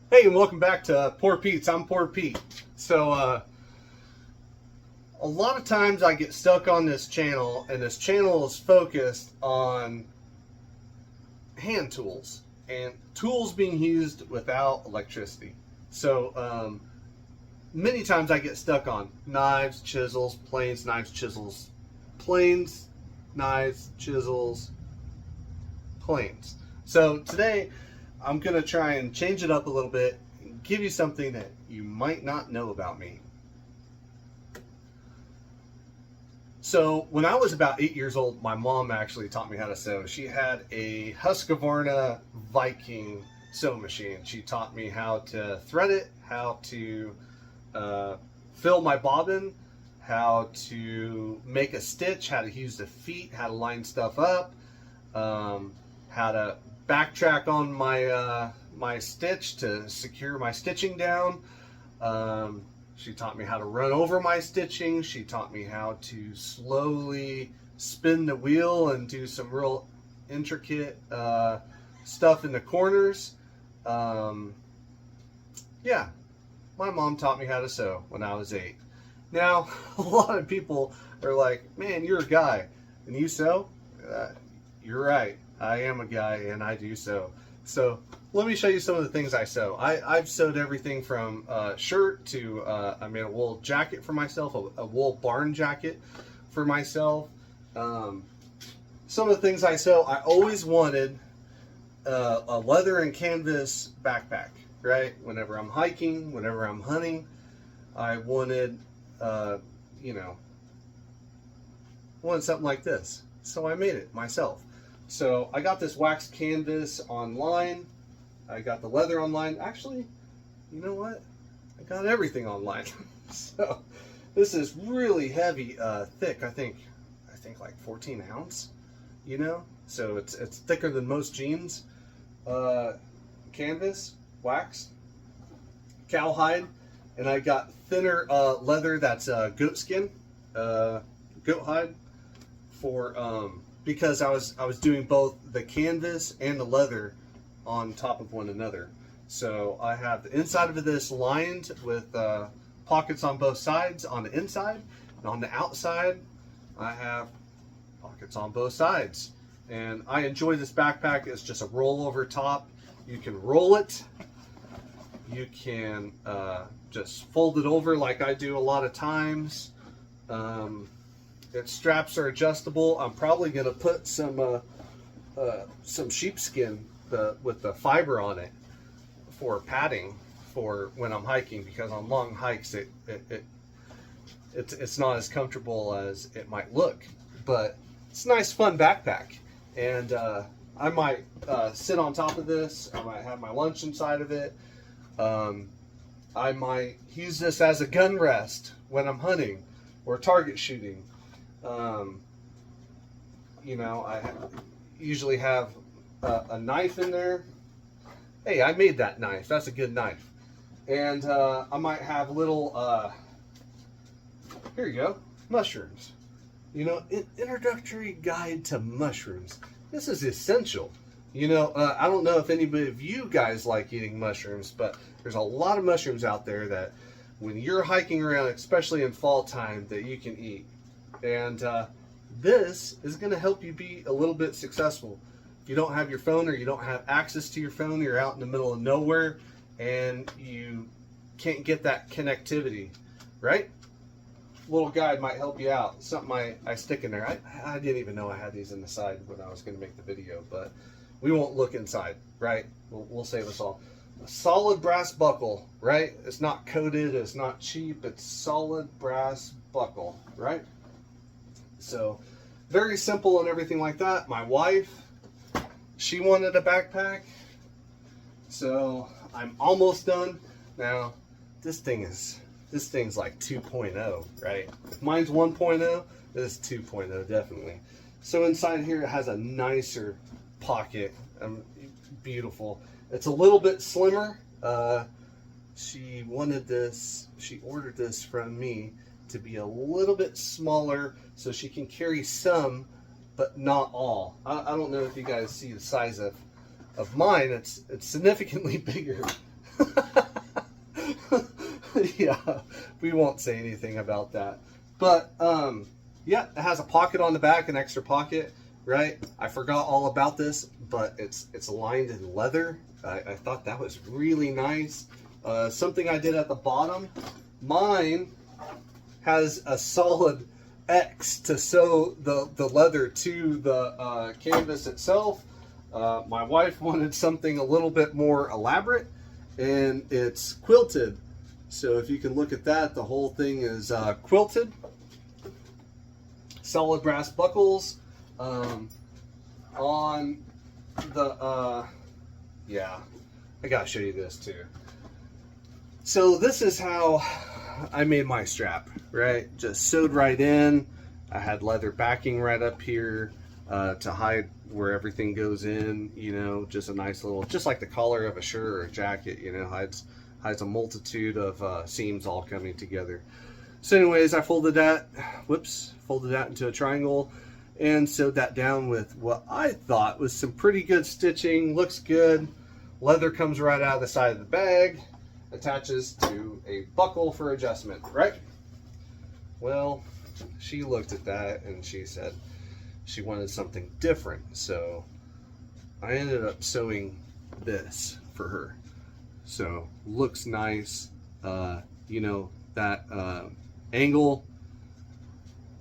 Hey, and welcome back to Poor Pete's. I'm Poor Pete. A lot of times I get stuck on this channel, and this channel is focused on hand tools and tools being used without electricity. Many times I get stuck on knives, chisels, planes, knives, chisels, planes, knives, chisels, planes. So today I'm going to try and change it up a little bit and give you something that you might not know about me. So when I was about 8 years old, my mom actually taught me how to sew. She had a Husqvarna Viking sewing machine. She taught me how to thread it, how to fill my bobbin, how to make a stitch, how to use the feet, how to line stuff up, how to backtrack on my stitch to secure my stitching down. She taught me how to run over my stitching. She taught me how to slowly spin the wheel and do some real intricate stuff in the corners. Yeah, my mom taught me how to sew when I was 8. Now, a lot of people are like, man, you're a guy and you sew? You're right. I am a guy and I do sew. So let me show you some of the things I sew. I've sewed everything from shirt to I made a wool jacket for myself, a wool barn jacket for myself. Some of the things I sew, I always wanted a leather and canvas backpack, right? Whenever I'm hiking, whenever I'm hunting, I wanted, wanted something like this. So I made it myself. So I got this waxed canvas online. I got the leather online. Actually, you know what? I got everything online. So this is really heavy, thick. I think like 14 ounce. So it's thicker than most jeans. Canvas, wax, cowhide, and I got thinner leather that's goat skin, goat hide for because I was doing both the canvas and the leather on top of one another. So I have the inside of this lined with pockets on both sides on the inside, and on the outside I have pockets on both sides. And I enjoy this backpack. It's just a rollover top. You can roll it. You can just fold it over like I do a lot of times. Its straps are adjustable. I'm probably going to put some sheepskin with the fiber on it for padding for when I'm hiking, because on long hikes it's not as comfortable as it might look, but it's a nice fun backpack. And I might sit on top of this. I might have my lunch inside of it. I might use this as a gun rest when I'm hunting or target shooting. I usually have a knife in there. Hey, I made that knife. That's a good knife. And I might have little, here you go, mushrooms. Introductory guide to mushrooms. This is essential. I don't know if anybody of you guys like eating mushrooms, but there's a lot of mushrooms out there that when you're hiking around, especially in fall time, that you can eat. And this is going to help you be a little bit successful. If you don't have your phone, or you don't have access to your phone, you're out in the middle of nowhere and you can't get that connectivity, right? Little guide might help you out. Something I stick in there. I didn't even know I had these in the side when I was going to make the video, but we won't look inside, right? We'll save us all. A solid brass buckle, right? It's not coated, it's not cheap, it's solid brass buckle, right? So very simple and everything like that. My wife, she wanted a backpack, so I'm almost done. Now this thing's like 2.0, right? If mine's 1.0, this is 2.0 definitely. So inside here it has a nicer pocket. Beautiful. It's a little bit slimmer. She wanted this, she ordered this from me to be a little bit smaller so she can carry some, but not all. I don't know if you guys see the size of mine. It's significantly bigger Yeah, we won't say anything about that. But yeah, it has a pocket on the back, an extra pocket, right? I forgot all about this, but it's lined in leather. I thought that was really nice. Something I did at the bottom, mine has a solid X to sew the leather to the canvas itself. My wife wanted something a little bit more elaborate, and it's quilted. So if you can look at that, the whole thing is quilted. Solid brass buckles on the, yeah, I gotta show you this too. So this is how I made my strap, right? Just sewed right in. I had leather backing right up here to hide where everything goes in, you know, just a nice little, just like the collar of a shirt or a jacket, you know, hides a multitude of seams all coming together. So anyways, I folded that into a triangle and sewed that down with what I thought was some pretty good stitching. Looks good. Leather comes right out of the side of the bag, attaches to a buckle for adjustment, right? Well, she looked at that and she said she wanted something different. So I ended up sewing this for her. So looks nice. You know, that angle,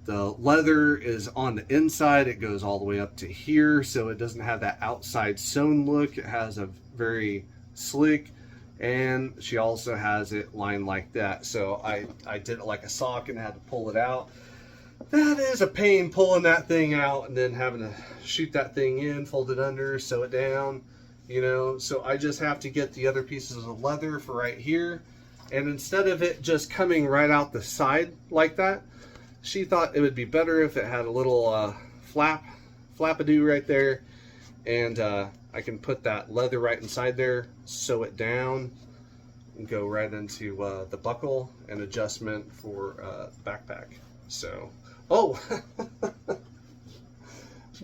the leather is on the inside. It goes all the way up to here, so it doesn't have that outside sewn look. It has a very sleek, and she also has it lined like that. So I did it like a sock and had to pull it out. That is a pain, pulling that thing out and then having to shoot that thing in, fold it under, sew it down, you know. So I just have to get the other pieces of leather for right here, and instead of it just coming right out the side like that, she thought it would be better if it had a little flap-a-doo right there, and I can put that leather right inside there, sew it down, and go right into the buckle and adjustment for backpack. So, oh,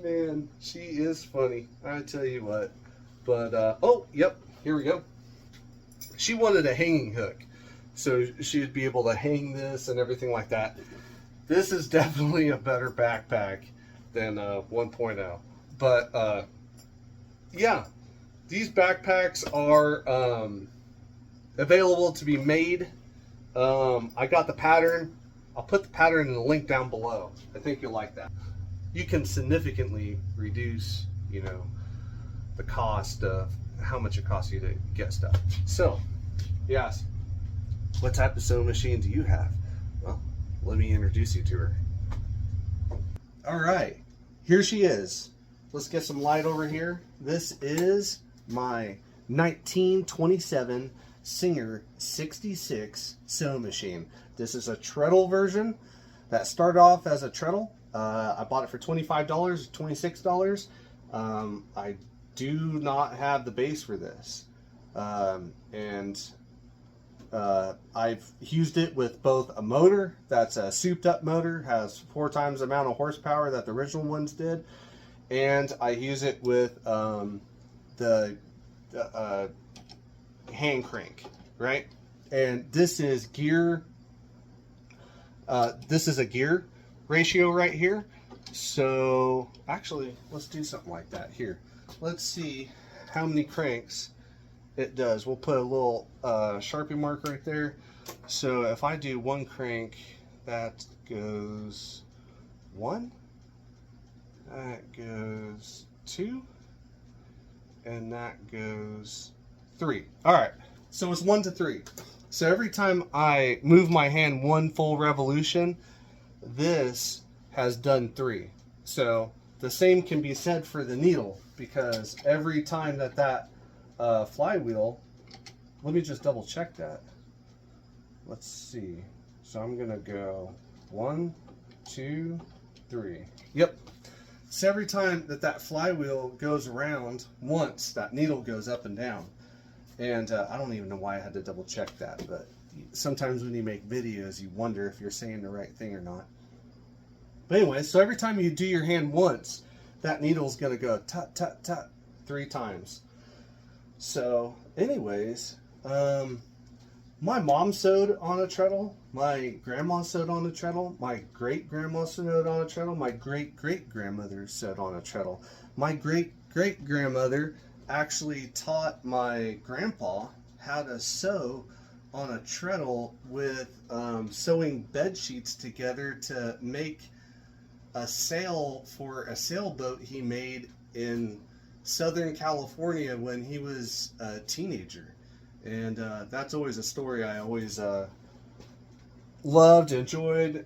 man, she is funny, I tell you what. But, oh, yep, here we go. She wanted a hanging hook, so she'd be able to hang this and everything like that. This is definitely a better backpack than 1.0. But, yeah, these backpacks are available to be made. I got the pattern. I'll put the pattern in the link down below. I think you'll like that. You can significantly reduce, you know, the cost of how much it costs you to get stuff. So, yes, what type of sewing machine do you have? Well, let me introduce you to her. All right, here she is. Let's get some light over here. This is my 1927 Singer 66 sewing machine. This is a treadle version that started off as a treadle. I bought it for $25, $26. I do not have the base for this. I've used it with both a motor that's a souped up motor, has 4 times the amount of horsepower that the original ones did, and I use it with the hand crank, right? And this is gear. This is a gear ratio right here. So actually, let's do something like that here. Let's see how many cranks it does. We'll put a little Sharpie mark right there. So if I do 1 crank, that goes 1, that goes 2, and that goes 3. All right, so it's 1 to 3. So every time I move my hand 1 full revolution, this has done 3. So the same can be said for the needle, because every time that flywheel, let me just double check that. Let's see. So I'm gonna go 1, 2, 3. Yep. So every time that flywheel goes around once, that needle goes up and down. And I don't even know why I had to double check that, but sometimes when you make videos, you wonder if you're saying the right thing or not. But anyway, so every time you do your hand once, that needle's gonna go tut, tut, tut 3 times. So anyways, My mom sewed on a treadle. My grandma sewed on a treadle. My great-grandma sewed on a treadle. My great-great-grandmother sewed on a treadle. My great-great-grandmother actually taught my grandpa how to sew on a treadle with sewing bed sheets together to make a sail for a sailboat he made in Southern California when he was a teenager. And that's always a story I always loved, enjoyed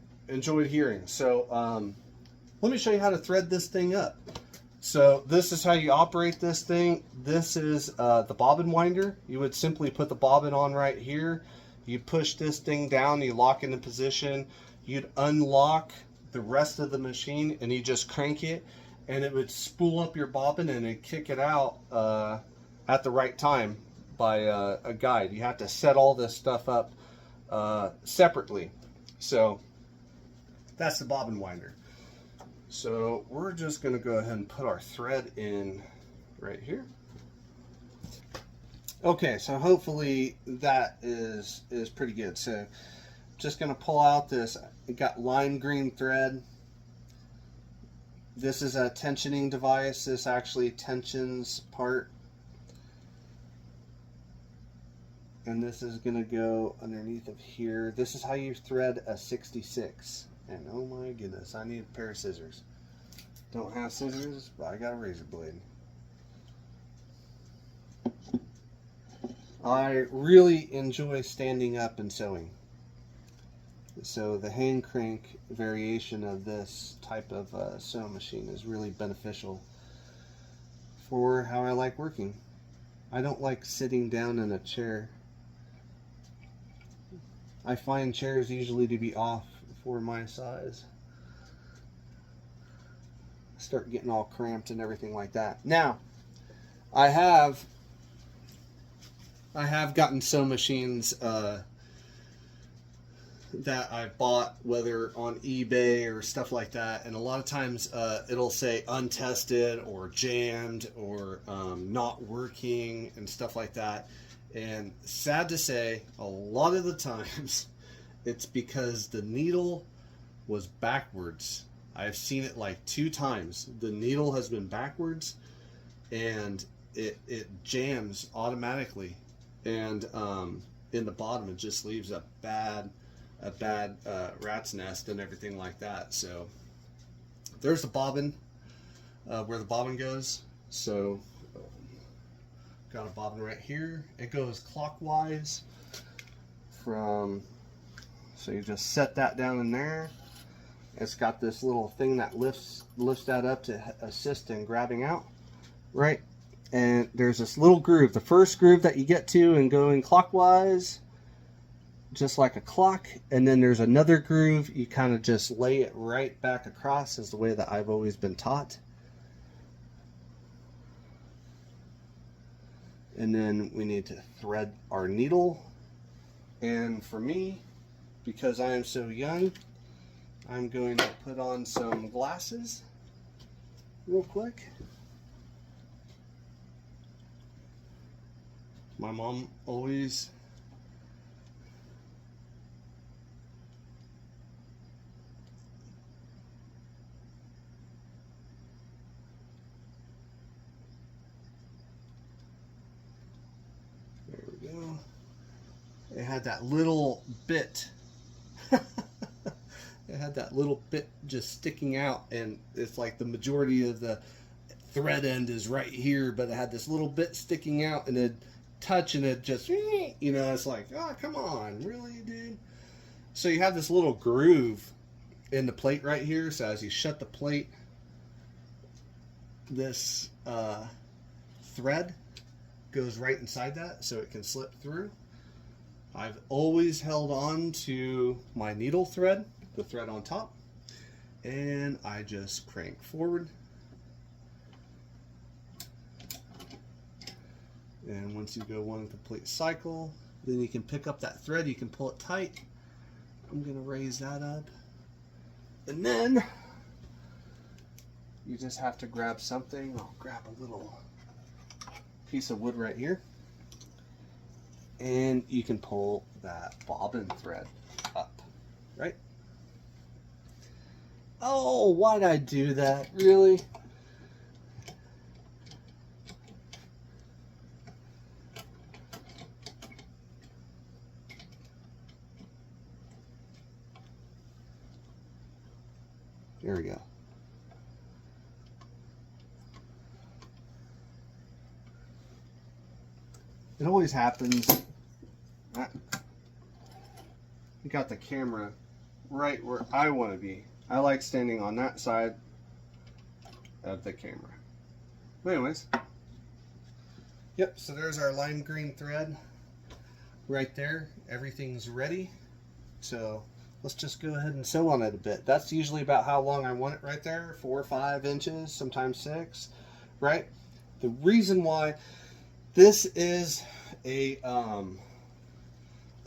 hearing. So let me show you how to thread this thing up. So this is how you operate this thing. This is the bobbin winder. You would simply put the bobbin on right here. You push this thing down, you lock it in position. You'd unlock the rest of the machine and you just crank it and it would spool up your bobbin and it'd kick it out at the right time by a guide. You have to set all this stuff up separately. So that's the bobbin winder. So we're just going to go ahead and put our thread in right here. Okay, so hopefully that is pretty good. So just going to pull out this, it got lime green thread. This is a tensioning device. This actually tensions part. And this is going to go underneath of here. This is how you thread a 66. And oh my goodness, I need a pair of scissors. Don't have scissors, but I got a razor blade. I really enjoy standing up and sewing. So the hand crank variation of this type of sewing machine is really beneficial for how I like working. I don't like sitting down in a chair. I find chairs usually to be off for my size. Start getting all cramped and everything like that. Now, I have gotten sewing machines that I bought, whether on eBay or stuff like that, and a lot of times it'll say untested or jammed or not working and stuff like that. And sad to say, a lot of the times it's because the needle was backwards. I've seen it like 2 times. The needle has been backwards and it jams automatically. And in the bottom it just leaves a bad rat's nest and everything like that. So there's the bobbin, where the bobbin goes. So got a bobbin right here. It goes clockwise from, so you just set that down in there. It's got this little thing that lifts that up to assist in grabbing out, right? And there's this little groove, the first groove that you get to and going clockwise, just like a clock. And then there's another groove, you kind of just lay it right back across, is the way that I've always been taught. And then we need to thread our needle. And for me, because I am so young, I'm going to put on some glasses real quick. My mom always there we go. It had that little bit. It had that little bit just sticking out, and it's like the majority of the thread end is right here, but it had this little bit sticking out, and it touch and it just, you know, it's like, oh, come on, really, dude? So you have this little groove in the plate right here. So as you shut the plate, this thread goes right inside that so it can slip through. I've always held on to my needle thread, the thread on top, and I just crank forward. And once you go one complete cycle, then you can pick up that thread, you can pull it tight. I'm going to raise that up. And then you just have to grab something. I'll grab a little piece of wood right here. and you can pull that bobbin thread up, right? Oh, why'd I do that? Really? There we go. It always happens. You got the camera right where I want to be. I like standing on that side of the camera. But anyways, yep, so there's our lime green thread right there. Everything's ready. So let's just go ahead and sew on it a bit. That's usually about how long I want it right there, 4 or 5 inches, sometimes 6, right? The reason why this is a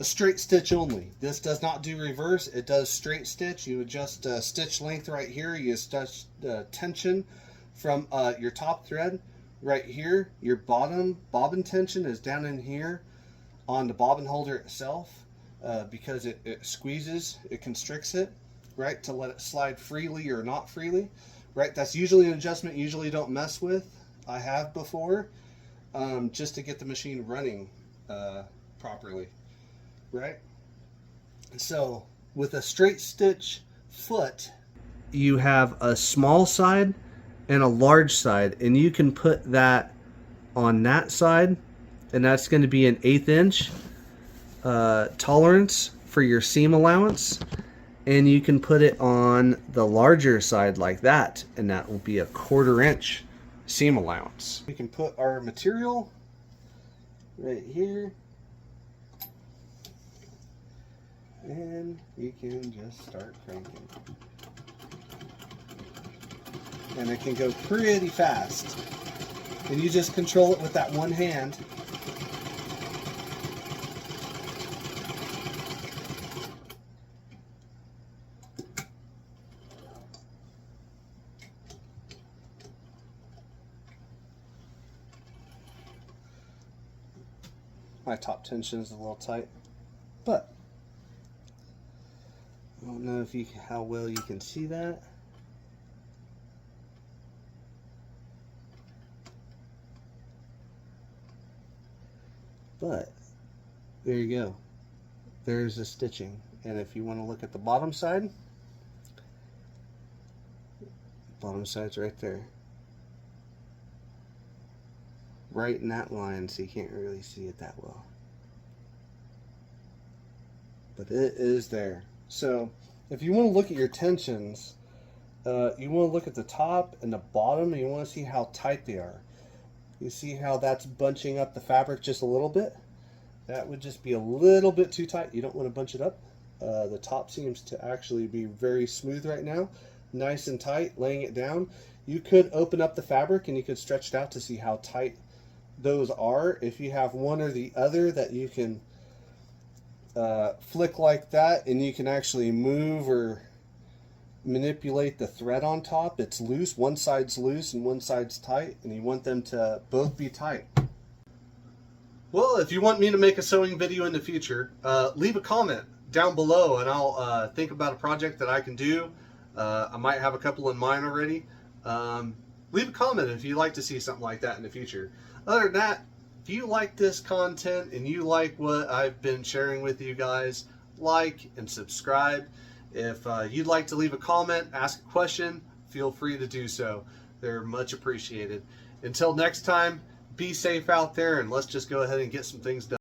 straight stitch only. This does not do reverse. It does straight stitch. You adjust stitch length right here. You adjust tension from your top thread right here. Your bottom bobbin tension is down in here on the bobbin holder itself because it squeezes, it constricts it, right, to let it slide freely or not freely, right? That's usually an adjustment you usually don't mess with. I have before, just to get the machine running properly. Right? So with a straight stitch foot, you have a small side and a large side, and you can put that on that side, and that's going to be an 1/8 inch tolerance for your seam allowance, and you can put it on the larger side like that, and that will be a 1/4 inch seam allowance. We can put our material right here, and you can just start cranking. And it can go pretty fast. And you just control it with that one hand. My top tension is a little tight, but I don't know if how well you can see that. But there you go. There's the stitching. And if you want to look at the bottom side's right there. Right in that line, so you can't really see it that well. But it is there. So if you want to look at your tensions, you want to look at the top and the bottom, and you want to see how tight they are. You see how that's bunching up the fabric just a little bit? That would just be a little bit too tight. You don't want to bunch it up. The top seems to actually be very smooth right now. Nice and tight, laying it down. You could open up the fabric and you could stretch it out to see how tight those are. If you have one or the other that you can flick like that, and you can actually move or manipulate the thread on top. It's loose, one side's loose and one side's tight, and you want them to both be tight. Well, if you want me to make a sewing video in the future, leave a comment down below and I'll think about a project that I can do. I might have a couple in mind already. Leave a comment if you'd like to see something like that in the future. Other than that, if you like this content and you like what I've been sharing with you guys, like and subscribe. If you'd like to leave a comment, ask a question, feel free to do so. They're much appreciated. Until next time, be safe out there, and let's just go ahead and get some things done.